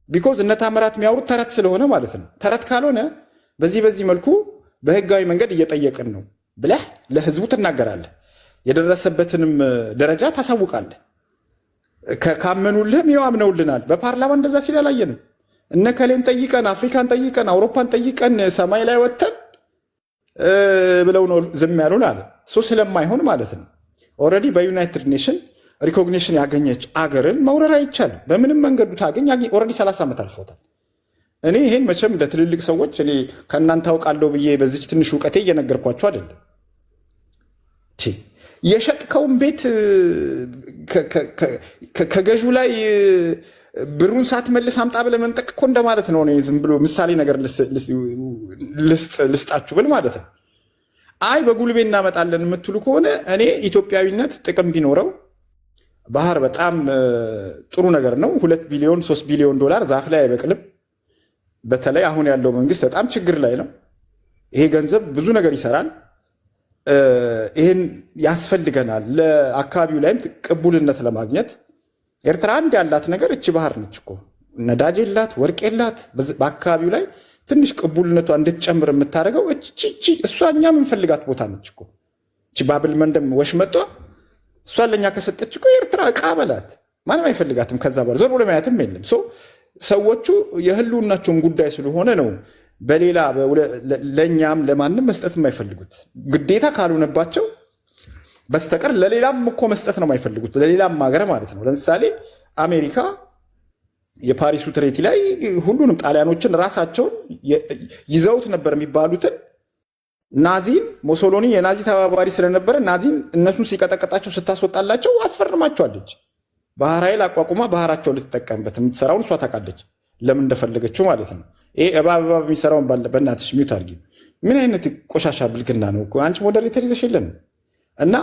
Speaker 4: ቢኮዝ እነ ታምራት የሚያወሩት ተረት ስለሆነ ማለት ነው። ተረት ካልሆነ በዚህ መልኩ በህጋዊ መንገድ እየጠየቅን ነው ብለህ ለህዝቡ ትናገራለህ። የደረሰበትንም ደረጃ ታሳውቃለህ። ካመኑልህም ይኸው አምነውልናል። በፓርላማ እንደዛ ሲል አላየንም። እነ ከሌን ጠይቀን አፍሪካን ጠይቀን አውሮፓን ጠይቀን ሰማይ ላይ ወጥተን ብለው ነው ዝም ያሉን አለ። እሱ ስለማይሆን ማለት ነው። ኦልሬዲ በዩናይትድ ኔሽን ሪኮግኒሽን ያገኘች አገርን መውረር አይቻልም። በምንም መንገዱ ታገኝ። ኦልሬዲ 30 ዓመት አልፎታል። እኔ ይሄን መቼም እንደ ትልልቅ ሰዎች እኔ ከእናንተ አውቃለሁ ብዬ በዚች ትንሽ እውቀቴ እየነገርኳቸው አይደለም። የሸጥከውን ቤት ከገዢው ላይ ብሩን ሳትመልስ አምጣ ብለህ መንጠቅ እኮ እንደማለት ነው። ዝም ብሎ ምሳሌ ነገር ልስጣችሁ ብል ማለት ነው። አይ በጉልቤ እናመጣለን የምትሉ ከሆነ እኔ ኢትዮጵያዊነት ጥቅም ቢኖረው ባህር በጣም ጥሩ ነገር ነው። 2 ቢሊዮን 3 ቢሊዮን ዶላር ዛፍ ላይ አይበቅልም። በተለይ አሁን ያለው መንግስት በጣም ችግር ላይ ነው። ይሄ ገንዘብ ብዙ ነገር ይሰራል። ይህን ያስፈልገናል። ለአካባቢው ላይም ቅቡልነት ለማግኘት ኤርትራ አንድ ያላት ነገር እቺ ባህር ነች እኮ። ነዳጅ የላት፣ ወርቅ የላት። በአካባቢው ላይ ትንሽ ቅቡልነቷ እንድትጨምር የምታደርገው እሷ እኛ የምንፈልጋት ቦታ ነች እኮ። እቺ ባብል መንደም ወሽመጧ እሷ ለእኛ ከሰጠች እኮ ኤርትራ እቃ በላት። ማንም አይፈልጋትም። ከዛ በኋላ ዞር ብሎ ማየትም የለም። ሰዎቹ የህልውናቸውን ጉዳይ ስለሆነ ነው በሌላ ለእኛም ለማንም መስጠት የማይፈልጉት። ግዴታ ካልሆነባቸው በስተቀር ለሌላም እኮ መስጠት ነው የማይፈልጉት፣ ለሌላም ሀገር ማለት ነው። ለምሳሌ አሜሪካ የፓሪሱ ትሬቲ ላይ ሁሉንም ጣሊያኖችን ራሳቸውን ይዘውት ነበር የሚባሉትን ናዚን፣ ሞሶሎኒ የናዚ ተባባሪ ስለነበረ ናዚን እነሱን ሲቀጠቀጣቸው ስታስወጣላቸው አስፈርማቸዋለች። ባህር ኃይል አቋቁማ ባህራቸው ልትጠቀምበት የምትሰራውን እሷ ታውቃለች፣ ለምን እንደፈለገችው ማለት ነው። ይሄ እባብ የሚሰራውን በእናትሽ ሚዩት አድርጊ። ምን አይነት ቆሻሻ ብልግና ነው! አንቺ ሞዴሬተር ይዘሽ የለን እና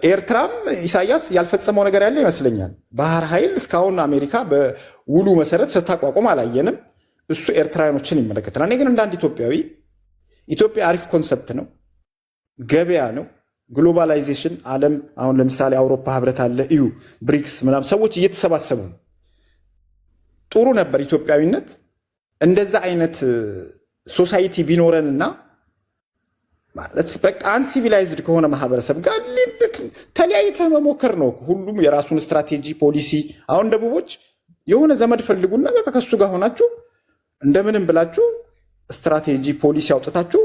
Speaker 4: ኤርትራም ኢሳያስ ያልፈጸመው ነገር ያለ ይመስለኛል። ባህር ኃይል እስካሁን አሜሪካ በውሉ መሰረት ስታቋቁም አላየንም። እሱ ኤርትራውያኖችን ይመለከተናል። እኔ ግን እንደ አንድ ኢትዮጵያዊ ኢትዮጵያ አሪፍ ኮንሰፕት ነው፣ ገበያ ነው፣ ግሎባላይዜሽን ዓለም አሁን ለምሳሌ አውሮፓ ህብረት አለ፣ እዩ ብሪክስ ምናምን ሰዎች እየተሰባሰቡ ነው። ጥሩ ነበር ኢትዮጵያዊነት። እንደዛ አይነት ሶሳይቲ ቢኖረንና ማለት በቃ አንሲቪላይዝድ ከሆነ ማህበረሰብ ጋር ተለያይተ መሞከር ነው። ሁሉም የራሱን ስትራቴጂ ፖሊሲ። አሁን ደቡቦች የሆነ ዘመድ ፈልጉና በቃ ከሱ ጋር ሆናችሁ እንደምንም ብላችሁ ስትራቴጂ ፖሊሲ አውጥታችሁ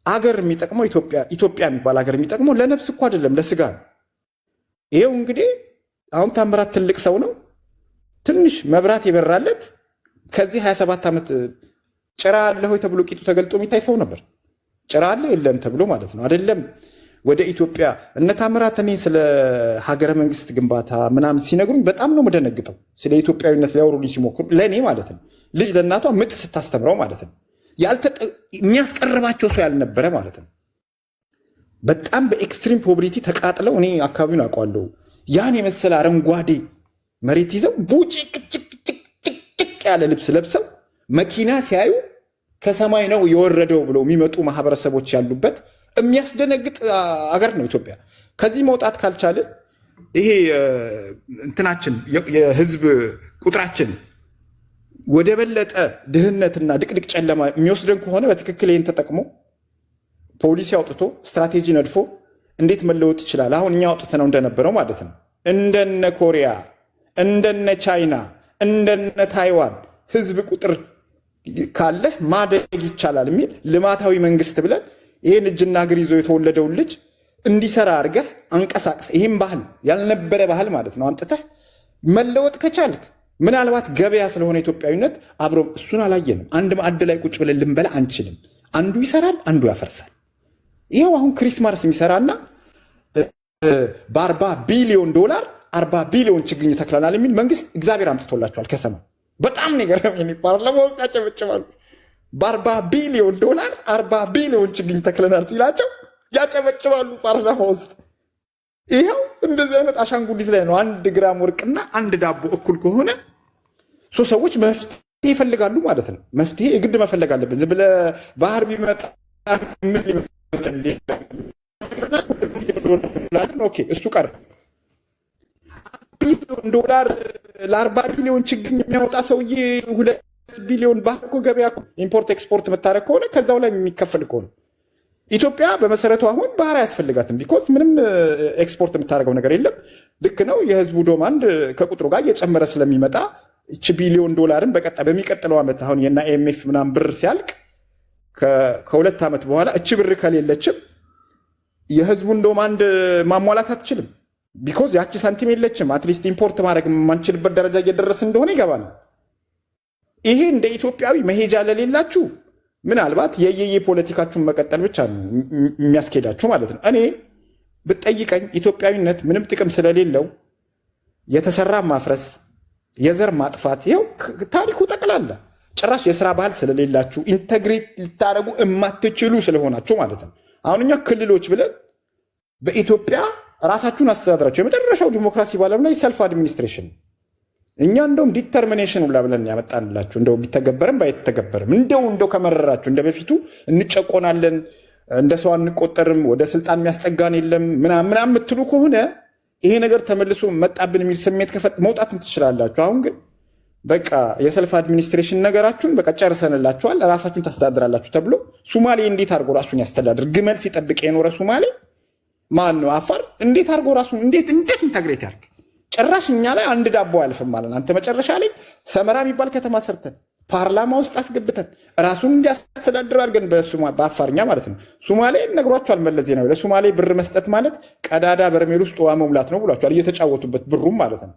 Speaker 4: አገር የሚጠቅመው ኢትዮጵያ የሚባል አገር የሚጠቅመው ለነፍስ እኮ አይደለም ለስጋ ነው። ይሄው እንግዲህ አሁን ታምራት ትልቅ ሰው ነው። ትንሽ መብራት የበራለት ከዚህ 27 ዓመት ጭራ አለ ሆይ ተብሎ ቂጡ ተገልጦ የሚታይ ሰው ነበር። ጭራ አለ የለም ተብሎ ማለት ነው። አይደለም ወደ ኢትዮጵያ እነ ታምራት እኔ ስለ ሀገረ መንግስት ግንባታ ምናምን ሲነግሩኝ በጣም ነው የምደነግጠው። ስለ ኢትዮጵያዊነት ሊያወሩልኝ ሲሞክሩ ለእኔ ማለት ነው ልጅ ለእናቷ ምጥ ስታስተምረው ማለት ነው የሚያስቀርባቸው ሰው ያልነበረ ማለት ነው። በጣም በኤክስትሪም ፖቨርቲ ተቃጥለው እኔ አካባቢውን አውቀዋለሁ። ያን የመሰለ አረንጓዴ መሬት ይዘው ቡጭቅጭቅጭቅ ያለ ልብስ ለብሰው መኪና ሲያዩ ከሰማይ ነው የወረደው ብለው የሚመጡ ማህበረሰቦች ያሉበት የሚያስደነግጥ አገር ነው ኢትዮጵያ። ከዚህ መውጣት ካልቻለን ይሄ እንትናችን የህዝብ ቁጥራችን ወደ በለጠ ድህነትና ድቅድቅ ጨለማ የሚወስደን ከሆነ በትክክል ይህን ተጠቅሞ ፖሊሲ አውጥቶ ስትራቴጂ ነድፎ እንዴት መለወጥ ይችላል? አሁን እኛ አውጥተነው እንደነበረው ማለት ነው። እንደነ ኮሪያ፣ እንደነ ቻይና፣ እንደነ ታይዋን ህዝብ ቁጥር ካለህ ማደግ ይቻላል የሚል ልማታዊ መንግስት ብለን ይህን እጅና እግር ይዞ የተወለደውን ልጅ እንዲሰራ አድርገህ አንቀሳቅስ። ይህም ባህል ያልነበረ ባህል ማለት ነው አምጥተህ መለወጥ ከቻልክ ምናልባት ገበያ ስለሆነ ኢትዮጵያዊነት አብሮ እሱን አላየንም። አንድ ማዕድ ላይ ቁጭ ብለን ልንበላ አንችልም። አንዱ ይሰራል፣ አንዱ ያፈርሳል። ይኸው አሁን ክሪስማስ የሚሰራና በ40 ቢሊዮን ዶላር 40 ቢሊዮን ችግኝ ተክለናል የሚል መንግስት እግዚአብሔር አምጥቶላቸዋል ከሰማይ። በጣም ነገር ፓርላማ ውስጥ ያጨበጭባሉ። በ40 ቢሊዮን ዶላር 40 ቢሊዮን ችግኝ ተክለናል ሲላቸው ያጨበጭባሉ ፓርላማ ውስጥ። ይኸው እንደዚህ አይነት አሻንጉሊት ላይ ነው 1 ግራም ወርቅና 1 ዳቦ እኩል ከሆነ ሰዎች መፍትሄ ይፈልጋሉ ማለት ነው። መፍትሄ የግድ መፈለግ አለብን። ዝም ብለህ ባህር ቢመጣ ኦኬ እሱ ቀር $1 ለ40 ቢሊዮን ችግኝ የሚያወጣ ሰውዬ 2 ቢሊዮን ባህር እኮ ገበያ ኢምፖርት ኤክስፖርት የምታደርግ ከሆነ ከዛው ላይ የሚከፈል ከሆነ ኢትዮጵያ በመሰረቱ አሁን ባህር አያስፈልጋትም። ቢኮዝ ምንም ኤክስፖርት የምታደርገው ነገር የለም። ልክ ነው። የህዝቡ ዶማንድ ከቁጥሩ ጋር እየጨመረ ስለሚመጣ $1 ቢሊዮን በሚቀጥለው ዓመት አሁን የና IMF ምናምን ብር ሲያልቅ ከ2 ዓመት በኋላ እቺ ብር ከሌለችም የህዝቡን ዶማንድ ማሟላት አትችልም። ቢኮዝ ያቺ ሳንቲም የለችም። አትሊስት ኢምፖርት ማድረግ የማንችልበት ደረጃ እየደረስ እንደሆነ ይገባል። ይሄ እንደ ኢትዮጵያዊ መሄጃ ለሌላችሁ ምናልባት የየየ ፖለቲካችሁን መቀጠል ብቻ ነው የሚያስኬዳችሁ ማለት ነው። እኔ ብትጠይቀኝ ኢትዮጵያዊነት ምንም ጥቅም ስለሌለው የተሰራ ማፍረስ፣ የዘር ማጥፋት ይኸው ታሪኩ ጠቅላላ ጭራሽ የስራ ባህል ስለሌላችሁ ኢንተግሬት ልታደርጉ የማትችሉ ስለሆናችሁ ማለት ነው። አሁን እኛ ክልሎች ብለን በኢትዮጵያ ራሳችሁን አስተዳድራችሁ የመጨረሻው ዲሞክራሲ ባለም ላይ ሰልፍ አድሚኒስትሬሽን እኛ እንደውም ዲተርሚኔሽን ሁላ ብለን ያመጣንላችሁ እንደው ቢተገበርም ባይተገበርም እንደው ከመረራችሁ እንደ በፊቱ እንጨቆናለን፣ እንደ ሰው አንቆጠርም፣ ወደ ስልጣን የሚያስጠጋን የለም ምናምን የምትሉ ከሆነ ይሄ ነገር ተመልሶ መጣብን የሚል ስሜት መውጣትን ትችላላችሁ። አሁን ግን በቃ የሰልፍ አድሚኒስትሬሽን ነገራችሁን በቃ ጨርሰንላችኋል፣ ራሳችሁን ታስተዳድራላችሁ ተብሎ ሱማሌ እንዴት አድርጎ ራሱን ያስተዳድር? ግመል ሲጠብቅ የኖረ ሱማሌ ማን ነው? አፋር እንዴት አድርጎ ራሱን እንዴት ኢንተግሬት ያርግ? ጭራሽ እኛ ላይ 1 ዳቦ አያልፍም ማለት አንተ መጨረሻ ላይ ሰመራ የሚባል ከተማ ሰርተን ፓርላማ ውስጥ አስገብተን ራሱን እንዲያስተዳድር አድርገን በአፋርኛ ማለት ነው። ሱማሌ ነግሯቸዋል መለስ ዜናዊ። ለሱማሌ ብር መስጠት ማለት ቀዳዳ በርሜል ውስጥ ውሃ መሙላት ነው ብሏቸዋል። እየተጫወቱበት ብሩም ማለት ነው።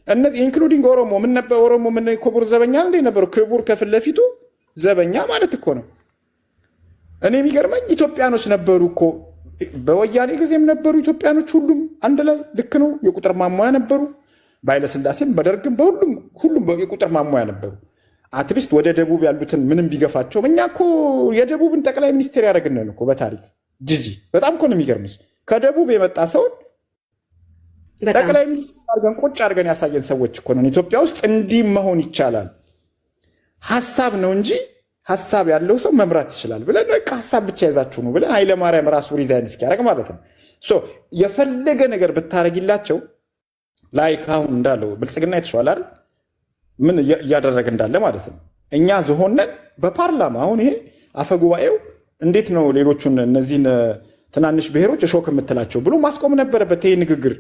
Speaker 4: እነዚህ ኢንክሉዲንግ ኦሮሞ ምን ነበር? ኦሮሞ ምን ክቡር ዘበኛ እንደ ነበሩ ክቡር ከፊት ለፊቱ ዘበኛ ማለት እኮ ነው። እኔ የሚገርመኝ ኢትዮጵያኖች ነበሩ እኮ በወያኔ ጊዜም ነበሩ ኢትዮጵያኖች፣ ሁሉም አንድ ላይ ልክ ነው። የቁጥር ማሟያ ነበሩ። በኃይለስላሴም በደርግም ሁሉም የቁጥር ማሟያ ነበሩ። አትሊስት ወደ ደቡብ ያሉትን ምንም ቢገፋቸው እኛ እኮ የደቡብን ጠቅላይ ሚኒስቴር ያደረግንን እኮ በታሪክ ጂጂ በጣም እኮ ነው የሚገርምሽ። ከደቡብ የመጣ ሰውን ጠቅላይ ሚኒስትር አድርገን ቁጭ አድርገን ያሳየን ሰዎች እኮ ነን። ኢትዮጵያ ውስጥ እንዲህ መሆን ይቻላል። ሀሳብ ነው እንጂ ሀሳብ ያለው ሰው መምራት ይችላል ብለን በቃ ሀሳብ ብቻ ይዛችሁ ነው ብለን ኃይለማርያም ራሱ ሪዛይን እስኪያደርግ ማለት ነው። የፈለገ ነገር ብታደረግላቸው ላይክ አሁን እንዳለው ብልጽግና የተሻለ አይደል ምን እያደረገ እንዳለ ማለት ነው። እኛ ዝሆነን በፓርላማ አሁን ይሄ አፈጉባኤው እንዴት ነው ሌሎቹን እነዚህን ትናንሽ ብሔሮች እሾክ የምትላቸው ብሎ ማስቆም ነበረበት። ይሄ ንግግር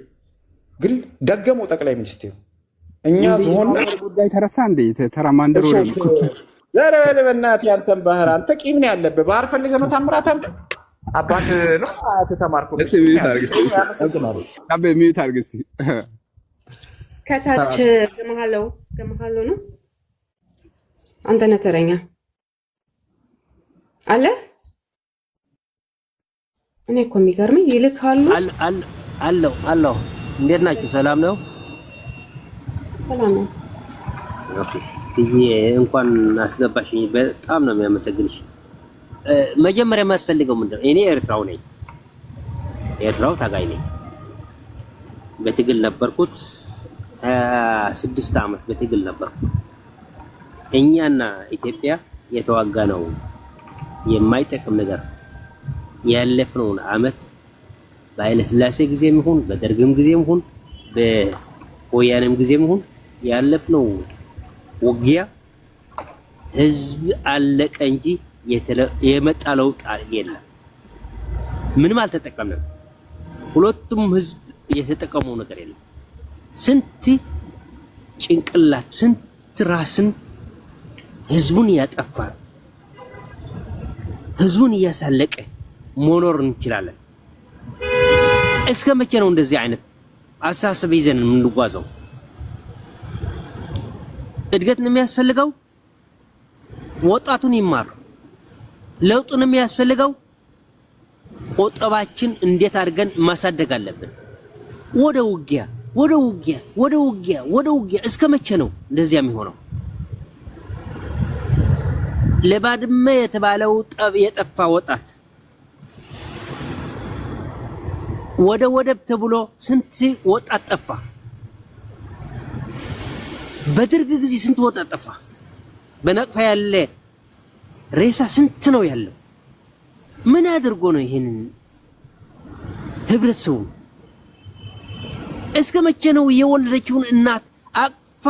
Speaker 4: ግን ደገመው ጠቅላይ ሚኒስትሩ። እኛ ዝሆነን
Speaker 5: ጉዳይ ተረሳ እንዴ ተራማንደሮ
Speaker 4: በእናትህ ያንተን ባህር አንተ ቂም ነው ያለብህ። ባህር ፈልገህ ነው ታምራት አንተ አባት ነው ተማርኩ።
Speaker 5: ሚዩት አድርግ እስኪ
Speaker 6: ከታች ገመሃለው ነው። አንተ ነህ ተረኛ አለ። እኔ እኮ የሚገርመኝ ይልካሉ።
Speaker 7: አለው እንዴት ናችሁ? ሰላም ነው?
Speaker 6: ሰላም ነው።
Speaker 7: ኦኬ እንኳን አስገባሽኝ። በጣም ነው የሚያመሰግንሽ። መጀመሪያ የሚያስፈልገው ምንድነው? እኔ ኤርትራው ነኝ፣ ኤርትራው ታጋይ ነኝ። በትግል ነበርኩት 26 ዓመት በትግል ነበርኩ። እኛና ኢትዮጵያ የተዋጋ ነው የማይጠቅም ነገር ያለፍነውን ዓመት በኃይለ ሥላሴ ጊዜም ይሁን በደርግም ጊዜም ይሁን በወያኔም ጊዜም ይሁን ያለፍነው ውጊያ ህዝብ አለቀ እንጂ የመጣ ለውጥ የለም። ምንም አልተጠቀምንም። ሁለቱም ህዝብ የተጠቀመው ነገር የለም። ስንት ጭንቅላት ስንት ራስን ህዝቡን ያጠፋ ህዝቡን እያሳለቀ መኖር እንችላለን። እስከ መቼ ነው እንደዚህ አይነት አሳሰብ ይዘን የምንጓዘው? እድገት ነው የሚያስፈልገው። ወጣቱን ይማር። ለውጡን የሚያስፈልገው ቆጠባችን እንዴት አድርገን ማሳደግ አለብን። ወደ ውጊያ እስከ መቼ ነው እንደዚያ የሚሆነው? ለባድመ የተባለው የጠፋ ወጣት ወደ ወደብ ተብሎ ስንት ወጣት ጠፋ። በደርግ ጊዜ ስንት ወጣት ጠፋ። በነቅፋ ያለ ሬሳ ስንት ነው ያለው? ምን አድርጎ ነው ይሄን ህብረተሰቡ? እስከ መቼ ነው የወለደችውን እናት አቅፋ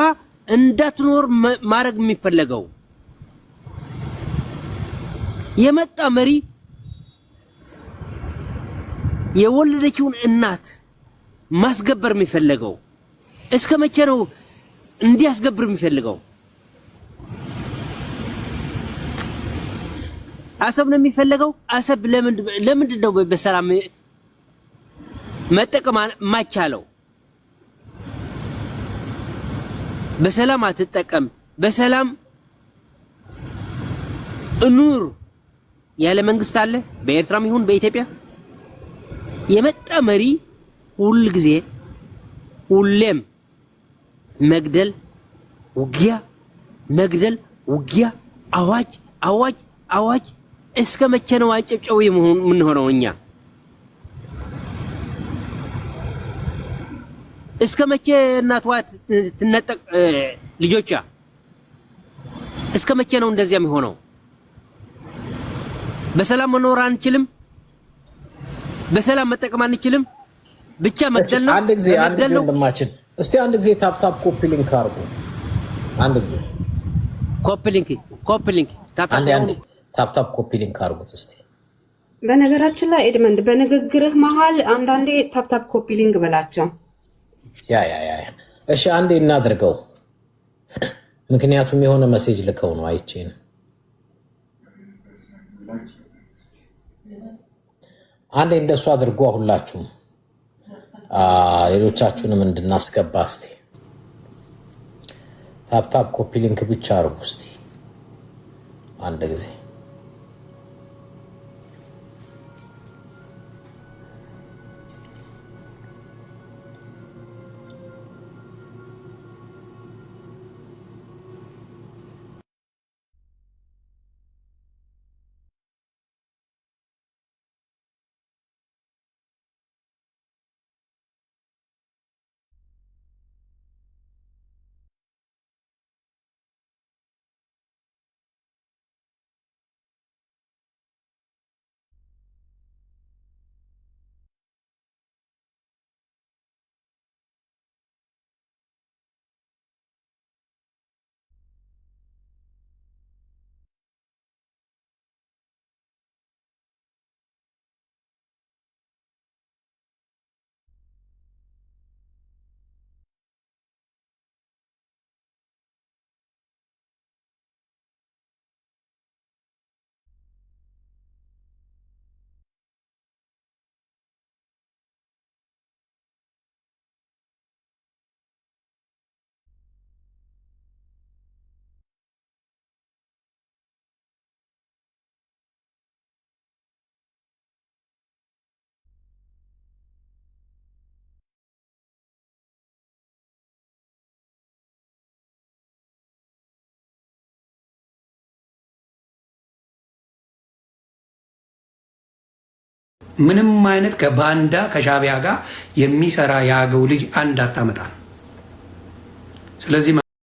Speaker 7: እንዳትኖር ማድረግ የሚፈለገው? የመጣ መሪ የወለደችውን እናት ማስገበር የሚፈልገው እስከ መቼ ነው እንዲያስገብር የሚፈልገው? አሰብ ነው የሚፈልገው። አሰብ ለምንድን ነው በሰላም መጠቀም ማቻለው? በሰላም አትጠቀም፣ በሰላም ኑር ያለ መንግስት አለ በኤርትራም ይሁን በኢትዮጵያ። የመጣ መሪ ሁል ጊዜ ሁሌም መግደል፣ ውጊያ፣ መግደል፣ ውጊያ፣ አዋጅ፣ አዋጅ፣ አዋጅ። እስከ መቼ ነው አጨብጨው የምንሆነው እኛ? እስከ መቼ እናቷ ትነጠቅ ልጆቿ? እስከ መቼ ነው እንደዚያ የሚሆነው? በሰላም መኖር አንችልም፣ በሰላም መጠቀም አንችልም። ብቻ መግደል ነው።
Speaker 2: አንድ ጊዜ ወንድማችን እስቲ አንድ ጊዜ ታፕ ኮፒ ሊንክ አድርጉ። አንድ ጊዜ ኮፒ ሊንክ ታፕ ኮፒ ሊንክ አድርጉት እስቲ።
Speaker 6: በነገራችን ላይ ኤድመንድ በንግግርህ መሀል አንዳንዴ ታፕ ኮፒ ሊንክ በላቸው።
Speaker 2: ያ እሺ፣ አንዴ እናድርገው። ምክንያቱም የሆነ ሜሴጅ ልከው ነው አይቼ ነው። አንዴ እንደሱ አድርጎ ሁላችሁም ሌሎቻችሁንም እንድናስገባ እስቲ ታፕ ኮፒ ሊንክ ብቻ አድርጉ እስቲ አንድ ጊዜ።
Speaker 8: ምንም አይነት ከባንዳ ከሻቢያ ጋር የሚሰራ የአገው ልጅ አንድ አታመጣም። ስለዚህ